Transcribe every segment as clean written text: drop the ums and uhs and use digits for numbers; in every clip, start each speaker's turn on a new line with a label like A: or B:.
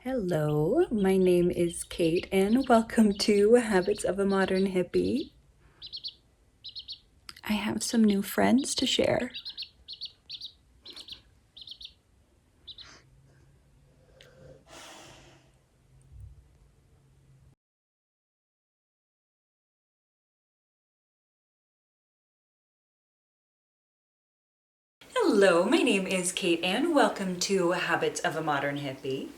A: Hello, my name is Kate and welcome to Habits of a Modern Hippie. I have some new friends to share. Hello, my name is Kate and welcome to Habits of a Modern Hippie.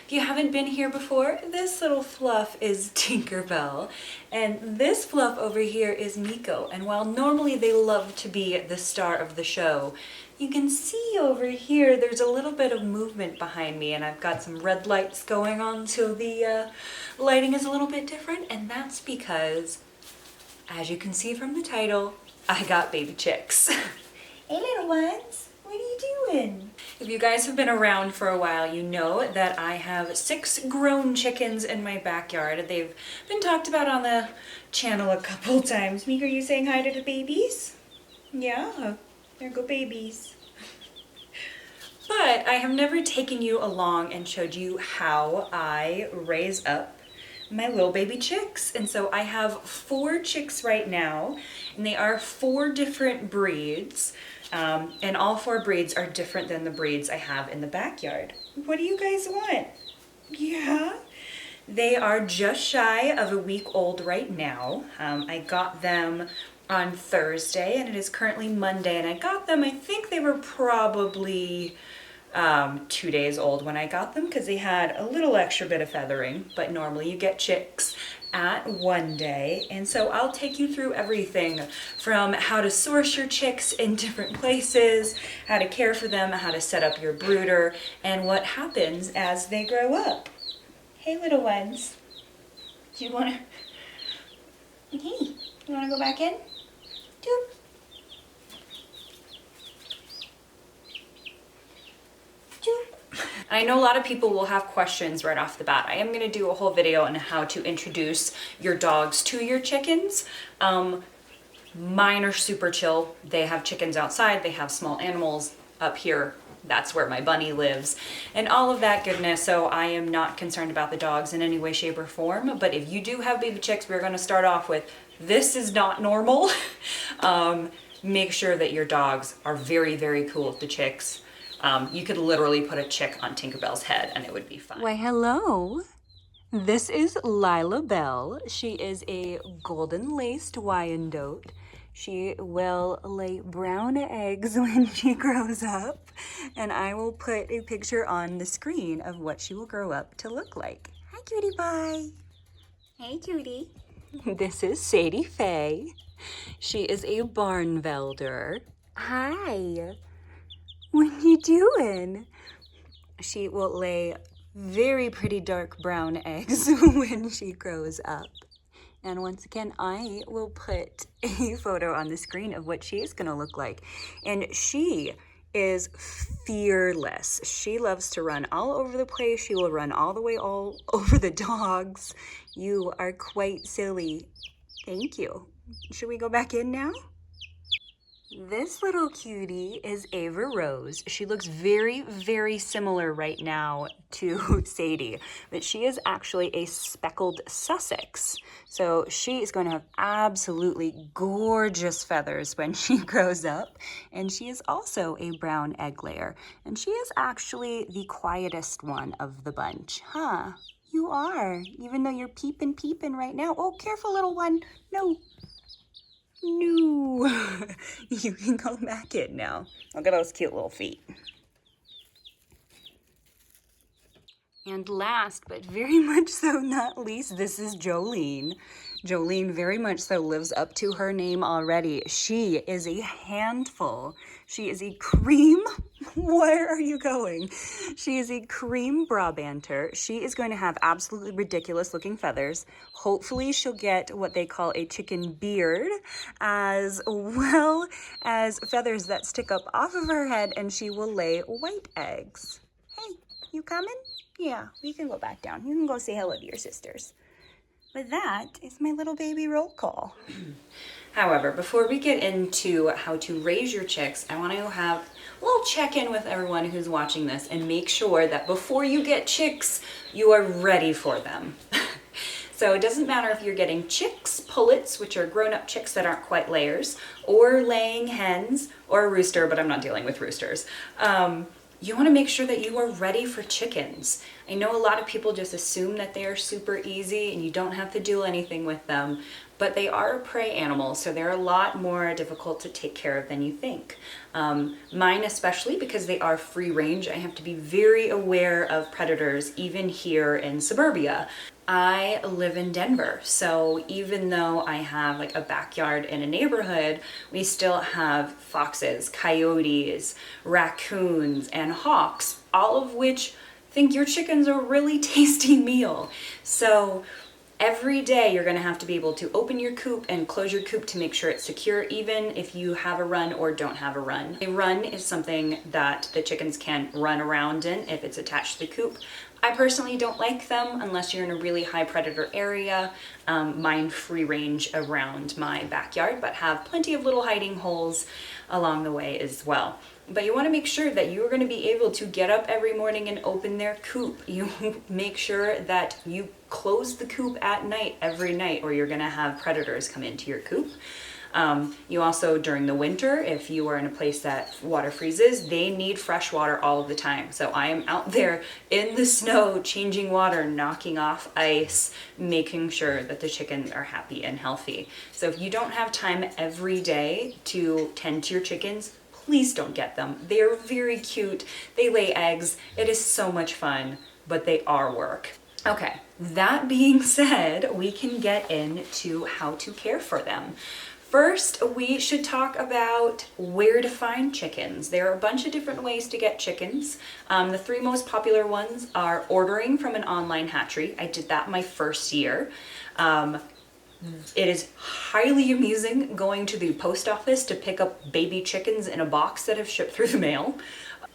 A: If you haven't been here before, this little fluff is Tinkerbell, and this fluff over here is Nico. And while normally they love to be the star of the show, you can see over here there's a little bit of movement behind me, and I've got some red lights going on, so the lighting is a little bit different, and that's because, as you can see from the title, I got baby chicks. Hey little ones, what are you doing? If you guys have been around for a while, you know that I have 6 grown chickens in my backyard. They've been talked about on the channel a couple times. Meek, are you saying hi to the babies? Yeah, there go babies. But I have never taken you along and showed you how I raise up my little baby chicks. And so I have 4 chicks right now, and they are 4 different breeds. And all 4 breeds are different than the breeds I have in the backyard. What do you guys want? Yeah? They are just shy of a week old right now. I got them on Thursday, and it is currently Monday, and I got them, I think they were probably 2 days old when I got them because they had a little extra bit of feathering, but normally you get chicks at 1 day. And so I'll take you through everything from how to source your chicks in different places, how to care for them, how to set up your brooder, and what happens as they grow up. Hey little ones, do you want to, hey, you want to go back in? Doop. I know a lot of people will have questions right off the bat. I am going to do a whole video on how to introduce your dogs to your chickens. Mine are super chill. They have chickens outside, they have small animals up here. That's where my bunny lives and all of that goodness. So I am not concerned about the dogs in any way, shape, or form. But if you do have baby chicks, we're going to start off with, this is not normal. Make sure that your dogs are very, very cool with the chicks. You could literally put a chick on Tinkerbell's head and it would be fine. Why, hello. This is Lila Bell. She is a golden laced Wyandotte. She will lay brown eggs when she grows up, and I will put a picture on the screen of what she will grow up to look like. Hi, cutie pie. Hey, cutie. This is Sadie Faye. She is a barn velder. Hi. What you doing? She will lay very pretty dark brown eggs when she grows up. And once again, I will put a photo on the screen of what she is going to look like. And she is fearless. She loves to run all over the place. She will run all the way all over the dogs. You are quite silly. Thank you. Should we go back in now? This little cutie is Ava Rose. She looks very, very similar right now to Sadie, but she is actually a speckled Sussex. So she is going to have absolutely gorgeous feathers when she grows up. And she is also a brown egg layer. And she is actually the quietest one of the bunch. Huh? You are, even though you're peeping right now. Oh, careful, little one. No. No, you can go back in now. Look at those cute little feet. And last, but very much so not least, this is Jolene. Jolene very much so lives up to her name already. She is a handful. She is a cream. Where are you going? She is a cream Brabanter. She is going to have absolutely ridiculous looking feathers. Hopefully she'll get what they call a chicken beard, as well as feathers that stick up off of her head, and she will lay white eggs. Hey, you coming? Yeah, we can go back down. You can go say hello to your sisters. But that is my little baby roll call. However, before we get into how to raise your chicks, I want to have a little check-in with everyone who's watching this and make sure that before you get chicks, you are ready for them. So it doesn't matter if you're getting chicks, pullets, which are grown-up chicks that aren't quite layers, or laying hens, or a rooster, but I'm not dealing with roosters. You want to make sure that you are ready for chickens. I know a lot of people just assume that they are super easy and you don't have to do anything with them, but they are a prey animal, so they're a lot more difficult to take care of than you think. Mine especially, because they are free range, I have to be very aware of predators, even here in suburbia. I live in Denver, so even though I have like a backyard in a neighborhood, we still have foxes, coyotes, raccoons, and hawks, all of which think your chicken's a really tasty meal. So every day you're gonna have to be able to open your coop and close your coop to make sure it's secure, even if you have a run or don't have a run. A run is something that the chickens can run around in if it's attached to the coop. I personally don't like them unless you're in a really high predator area. Mine free range around my backyard, but have plenty of little hiding holes along the way as well. But you want to make sure that you're going to be able to get up every morning and open their coop. You make sure that you close the coop at night every night, or you're going to have predators come into your coop. You also, during the winter, if you are in a place that water freezes, they need fresh water all of the time. So I am out there in the snow, changing water, knocking off ice, making sure that the chickens are happy and healthy. So if you don't have time every day to tend to your chickens, please don't get them. They are very cute. They lay eggs. It is so much fun, but they are work. Okay, that being said, we can get into how to care for them. First, we should talk about where to find chickens. There are a bunch of different ways to get chickens. The three most popular ones are ordering from an online hatchery. I did that my first year. It is highly amusing going to the post office to pick up baby chickens in a box that have shipped through the mail.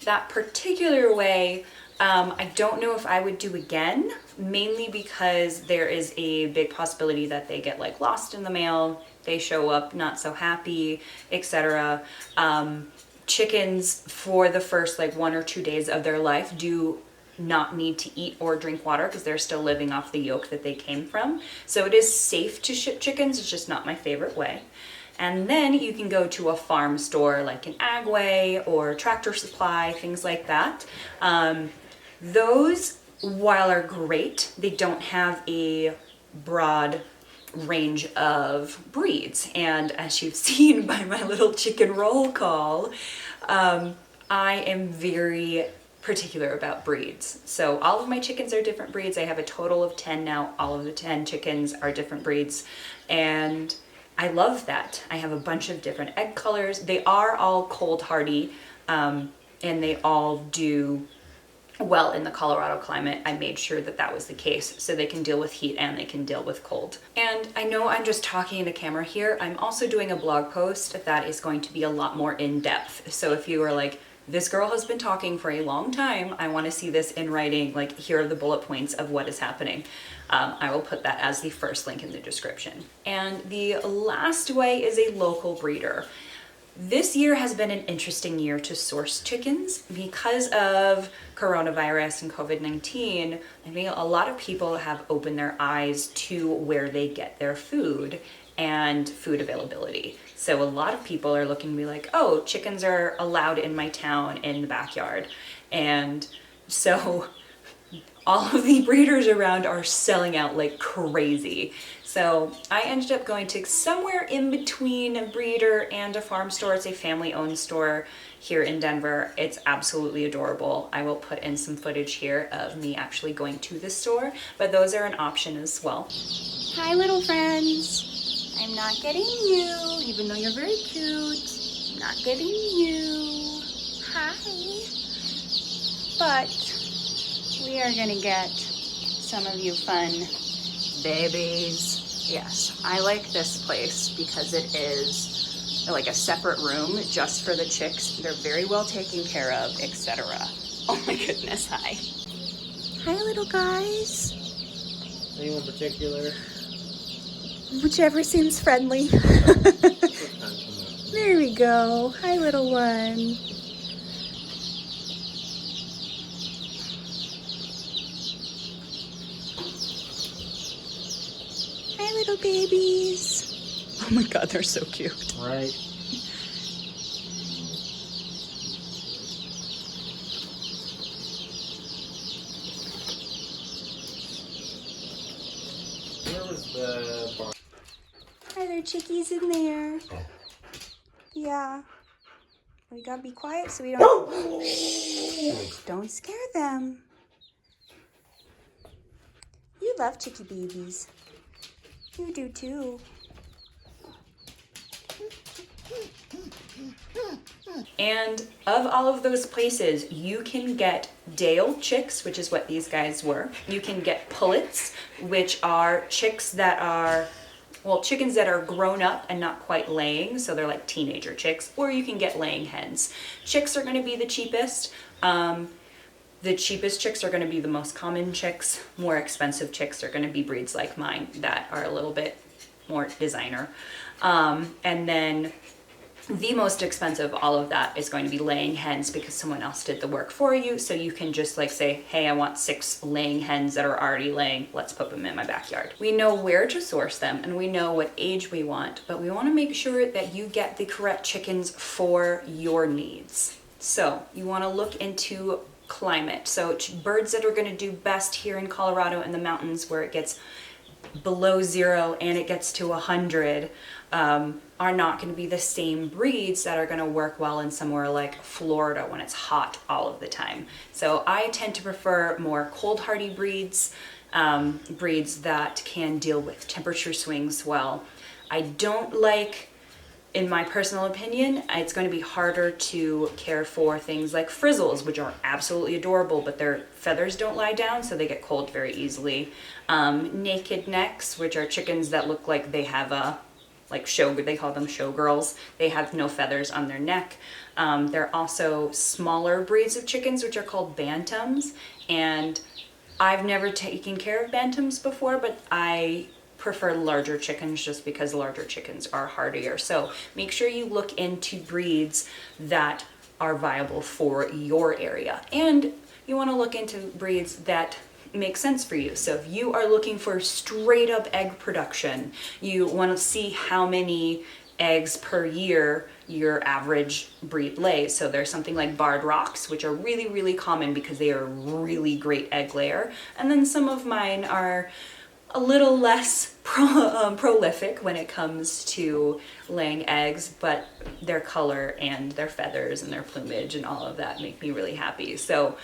A: That particular way, I don't know if I would do again, mainly because there is a big possibility that they get like lost in the mail, they show up not so happy, etc. Chickens for the first like 1 or 2 days of their life do not need to eat or drink water because they're still living off the yolk that they came from. So it is safe to ship chickens, it's just not my favorite way. And then you can go to a farm store like an Agway or Tractor Supply, things like that. Those, while are great, they don't have a broad range of breeds. And as you've seen by my little chicken roll call, I am very particular about breeds. So all of my chickens are different breeds. I have a total of 10 now. All of the 10 chickens are different breeds. And I love that. I have a bunch of different egg colors. They are all cold hardy, and they all do well in the Colorado climate. I made sure that that was the case so they can deal with heat and they can deal with cold. And I know I'm just talking in the camera here. I'm also doing a blog post that is going to be a lot more in depth. So if you are like, this girl has been talking for a long time, I want to see this in writing, like here are the bullet points of what is happening. I will put that as the first link in the description. And the last way is a local breeder. This year has been an interesting year to source chickens because of coronavirus and COVID-19. I think a lot of people have opened their eyes to where they get their food and food availability. So a lot of people are looking to be like, oh, chickens are allowed in my town in the backyard. And so all of the breeders around are selling out like crazy. So I ended up going to somewhere in between a breeder and a farm store. It's a family-owned store here in Denver. It's absolutely adorable. I will put in some footage here of me actually going to this store, but those are an option as well. Hi, little friends. I'm not getting you, even though you're very cute. I'm not getting you. Hi. But we are gonna get some of you fun babies. Yes, I like this place because it is like a separate room just for the chicks. They're very well taken care of, etc. Oh my goodness, hi. Hi, little guys.
B: Anyone particular? Whichever seems friendly. There we go. Hi, little one. Hi, little babies. Oh my God, they're so cute.
C: Right. Where was the barn?
B: Are there chickies in there? Yeah. We gotta be quiet so we don't... Shh. Don't scare them. You love chickie babies. You do too.
A: And of all of those places, you can get Dale chicks, which is what these guys were. You can get pullets, which are chicks that are, well, chickens that are grown up and not quite laying, so they're like teenager chicks, or you can get laying hens. Chicks are gonna be the cheapest. The cheapest chicks are gonna be the most common chicks. More expensive chicks are gonna be breeds like mine that are a little bit more designer. And then the most expensive, all of that, is going to be laying hens because someone else did the work for you. So you can just like say, hey, I want 6 laying hens that are already laying. Let's put them in my backyard. We know where to source them and we know what age we want, but we want to make sure that you get the correct chickens for your needs. So you want to look into climate. So birds that are going to do best here in Colorado in the mountains where it gets below 0 and it gets to 100 are not going to be the same breeds that are going to work well in somewhere like Florida when it's hot all of the time. So I tend to prefer more cold hardy breeds, breeds that can deal with temperature swings well. I don't like, in my personal opinion, it's going to be harder to care for things like frizzles, which are absolutely adorable, but their feathers don't lie down, so they get cold very easily. Naked necks, which are chickens that look like they have a, like they call them showgirls. They have no feathers on their neck. There are also smaller breeds of chickens, which are called bantams, and I've never taken care of bantams before, but I prefer larger chickens just because larger chickens are hardier. So make sure you look into breeds that are viable for your area. And you want to look into breeds that make sense for you. So if you are looking for straight up egg production, you want to see how many eggs per year your average breed lays. So there's something like barred rocks, which are really, really common because they are a really great egg layer. And then some of mine are a little less prolific when it comes to laying eggs, but their color and their feathers and their plumage and all of that make me really happy. So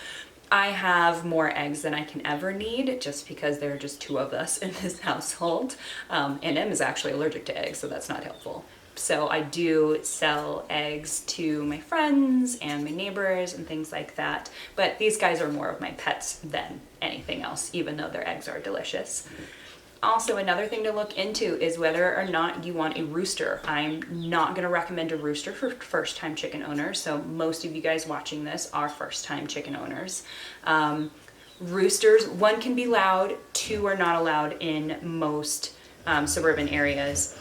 A: I have more eggs than I can ever need just because there are just 2 of us in this household. And Em is actually allergic to eggs, so that's not helpful. So I do sell eggs to my friends and my neighbors and things like that. But these guys are more of my pets than anything else, even though their eggs are delicious. Also, another thing to look into is whether or not you want a rooster. I'm not going to recommend a rooster for first-time chicken owners, so most of you guys watching this are first-time chicken owners. Roosters, 1 can be loud, 2 are not allowed in most suburban areas.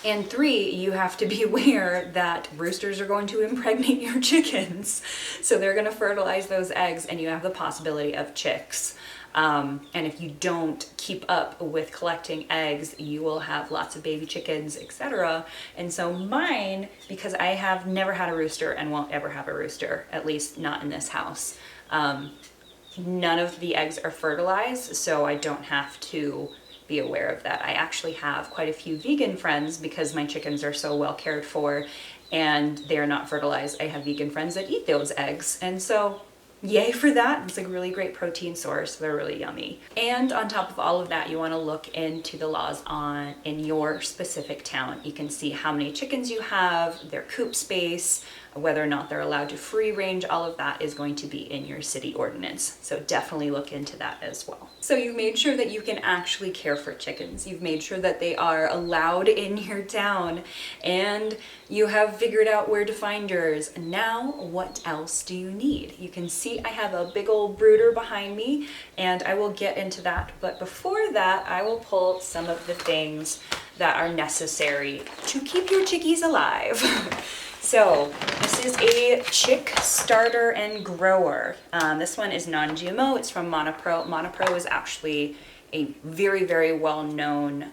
A: And 3, you have to be aware that roosters are going to impregnate your chickens. So they're going to fertilize those eggs and you have the possibility of chicks. And if you don't keep up with collecting eggs, you will have lots of baby chickens, etc. And so mine, because I have never had a rooster and won't ever have a rooster, at least not in this house, none of the eggs are fertilized, so I don't have to be aware of that. I actually have quite a few vegan friends because my chickens are so well cared for and they're not fertilized. I have vegan friends that eat those eggs, and so yay for that. It's a really great protein source. They're really yummy. And on top of all of that, you want to look into the laws in your specific town. You can see how many chickens you have, their coop space, whether or not they're allowed to free range, all of that is going to be in your city ordinance. So definitely look into that as well. So you made sure that you can actually care for chickens. You've made sure that they are allowed in your town, and you have figured out where to find yours. Now, what else do you need? You can see I have a big old brooder behind me, and I will get into that. But before that, I will pull some of the things that are necessary to keep your chickies alive. So this is a chick starter and grower. This one is non-GMO. It's from Monopro. Monopro is actually a very, very well-known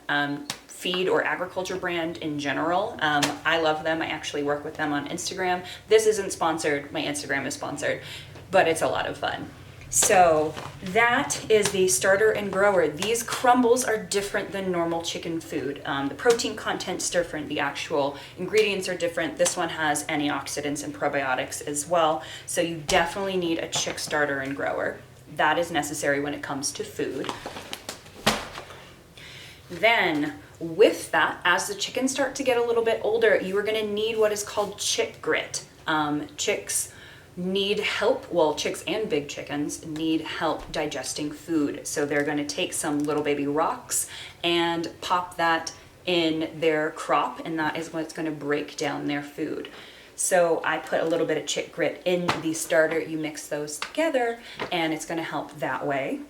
A: feed or agriculture brand in general. I love them. I actually work with them on Instagram. This isn't sponsored. My Instagram is sponsored, but it's a lot of fun. So that is the starter and grower. These crumbles are different than normal chicken food. The protein content's different. The actual ingredients are different. This one has antioxidants and probiotics as well. So you definitely need a chick starter and grower. That is necessary when it comes to food. Then with that, as the chickens start to get a little bit older, you are going to need what is called chick grit. Chicks need help, well, chicks and big chickens need help digesting food. So they're going to take some little baby rocks and pop that in their crop, and that is what's going to break down their food. So I put a little bit of chick grit in the starter. You mix those together and it's going to help that way.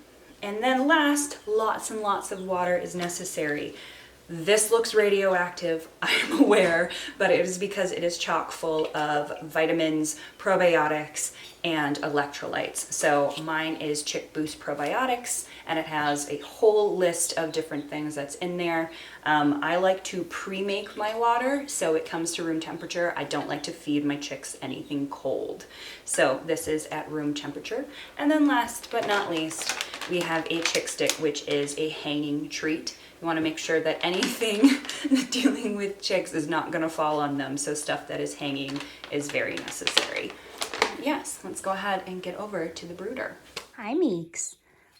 A: And then last, lots and lots of water is necessary. This looks radioactive, I'm aware, but it is because it is chock full of vitamins, probiotics, and electrolytes. So mine is Chick Boost Probiotics, and it has a whole list of different things that's in there. I like to pre-make my water, so it comes to room temperature. I don't like to feed my chicks anything cold. So this is at room temperature. And then last but not least, we have a chick stick, which is a hanging treat. You want to make sure that anything dealing with chicks is not going to fall on them, so stuff that is hanging is very necessary. Yes, let's go ahead and get over to the brooder.
B: Hi, Meeks.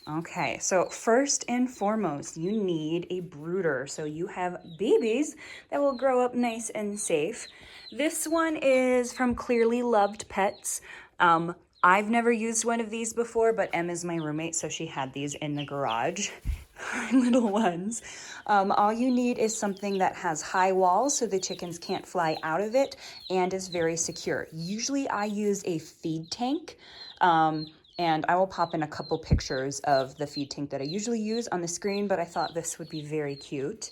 B: Okay, so first and foremost, you need a brooder. So you have babies that will grow up nice and safe. This one is from Clearly Loved Pets. I've never used one of these before, but Em is my roommate, so she had these in the garage. Little ones. All you need is something that has high walls so the chickens can't fly out of it and is very secure. Usually I use a feed tank, and I will pop in a couple pictures of the feed tank that I usually use on the screen, but I thought this would be very cute.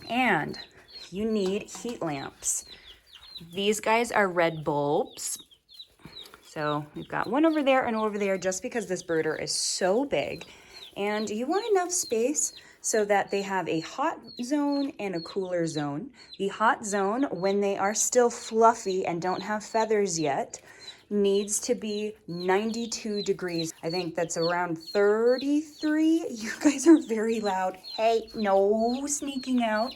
B: And you need heat lamps. These guys are red bulbs. So we've got one over there and over there just because this brooder is so big. And you want enough space so that they have a hot zone and a cooler zone. The hot zone, when they are still fluffy and don't have feathers yet, needs to be 92 degrees. I think that's around 33. You guys are very loud. Hey, no sneaking out.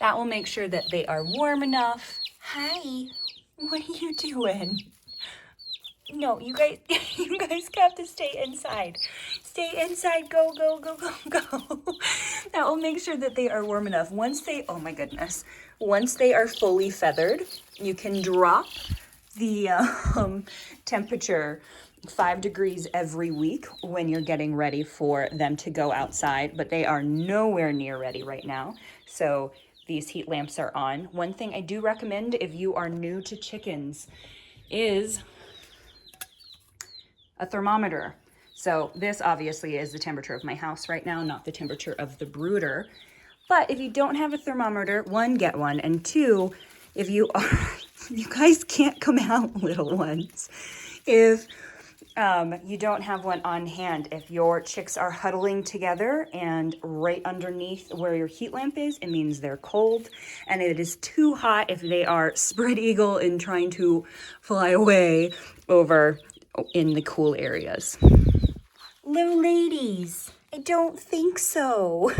B: That will make sure that they are warm enough. Hi, what are you doing? No, you guys have to stay inside. Stay inside, go, go, go, go, go. That will make sure that they are warm enough. Once they, oh my goodness, once they are fully feathered, you can drop the temperature 5 degrees every week when you're getting ready for them to go outside, but they are nowhere near ready right now. So these heat lamps are on. One thing I do recommend if you are new to chickens is a thermometer. So this obviously is the temperature of my house right now, not the temperature of the brooder. But if you don't have a thermometer, one, get one. And two, if you guys can't come out, little ones. If you don't have one on hand, if your chicks are huddling together and right underneath where your heat lamp is, it means they're cold. And it is too hot if they are spread eagle and trying to fly away over in the cool areas. Little ladies, I don't think so.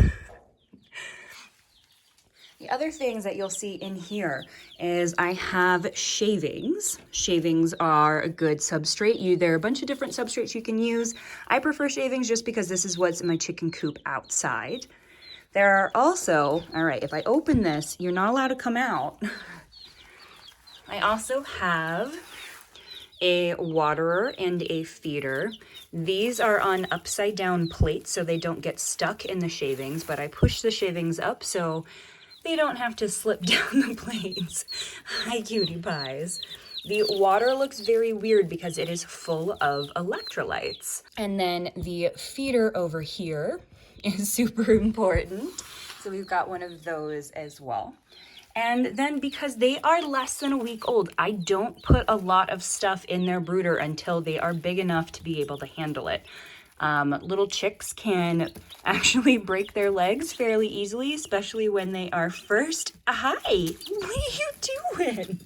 B: The other things that you'll see in here is I have shavings. Shavings are a good substrate. There are a bunch of different substrates you can use. I prefer shavings just because this is what's in my chicken coop outside. There are also, all right, if I open this, you're not allowed to come out. I also have a waterer and a feeder. These are on upside down plates so they don't get stuck in the shavings, but I push the shavings up so they don't have to slip down the plates. Hi, cutie pies. The water looks very weird because it is full of electrolytes. And then the feeder over here is super important. So we've got one of those as well. And then because they are less than a week old, I don't put a lot of stuff in their brooder until they are big enough to be able to handle it. Little chicks can actually break their legs fairly easily, especially when they are first. Hi, what are you doing?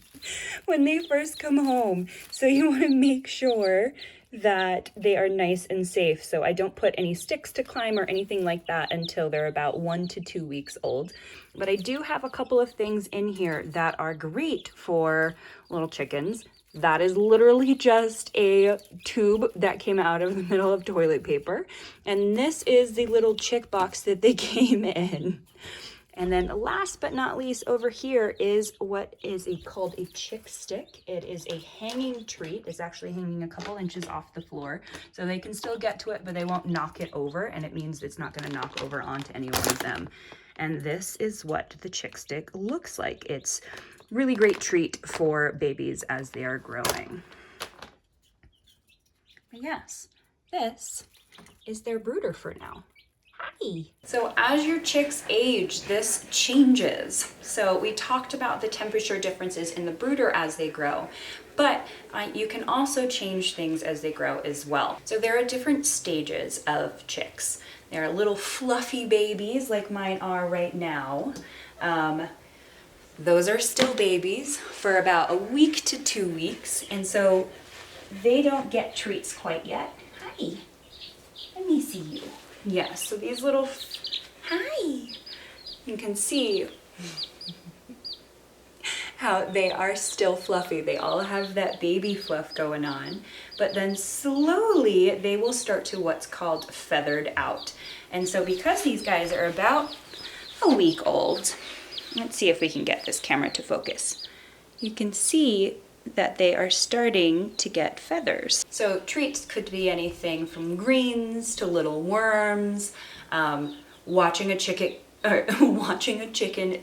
B: When they first come home. So you want to make sure that they are nice and safe. So I don't put any sticks to climb or anything like that until they're about 1 to 2 weeks old. But I do have a couple of things in here that are great for little chickens. That is literally just a tube that came out of the middle of toilet paper. And this is the little chick box that they came in. And then last but not least over here is what is called a chick stick. It is a hanging treat. It's actually hanging a couple inches off the floor. So they can still get to it, but they won't knock it over. And it means it's not gonna knock over onto any one of them. And this is what the chick stick looks like. It's really great treat for babies as they are growing. But yes, this is their brooder for now. Hi.
A: So as your chicks age, this changes. So we talked about the temperature differences in the brooder as they grow, but you can also change things as they grow as well. So there are different stages of chicks. There are little fluffy babies like mine are right now. Those are still babies for about a week to 2 weeks, and so they don't get treats quite yet. Hi, let me see you. Yes, so these little, hi, you can see how they are still fluffy. They all have that baby fluff going on, but then slowly they will start to what's called feathered out. And so because these guys are about a week old, let's see if we can get this camera to focus. You can see that they are starting to get feathers. So treats could be anything from greens to little worms. Watching a chicken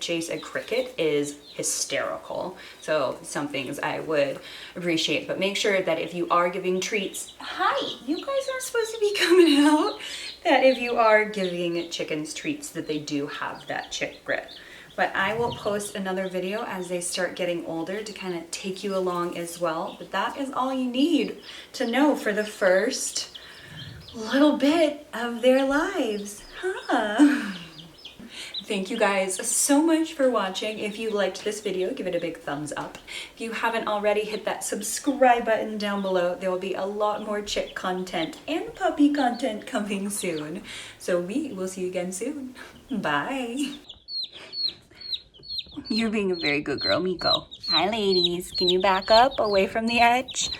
A: chase a cricket is hysterical. So some things I would appreciate, but make sure that if you are giving treats, hi, you guys aren't supposed to be coming out, that if you are giving chickens treats that they do have that chick grit. But I will post another video as they start getting older to kind of take you along as well. But that is all you need to know for the first little bit of their lives. Huh? Thank you guys so much for watching. If you liked this video, give it a big thumbs up. If you haven't already, hit that subscribe button down below. There will be a lot more chick content and puppy content coming soon. So we will see you again soon. Bye.
B: You're being a very good girl, Miko. Hi, ladies. Can you back up away from the edge?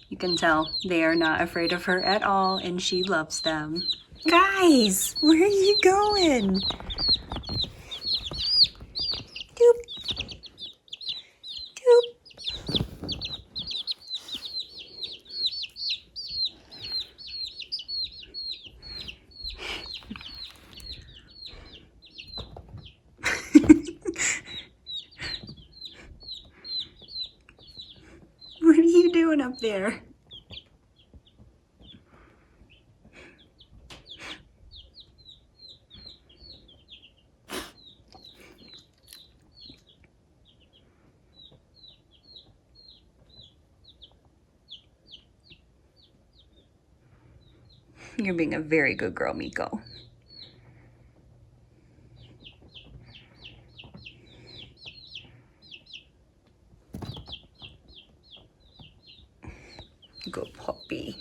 B: You can tell they are not afraid of her at all, and she loves them. Guys, where are you going? Doop. Doop. What are you doing up there? You're being a very good girl, Miko. Good puppy.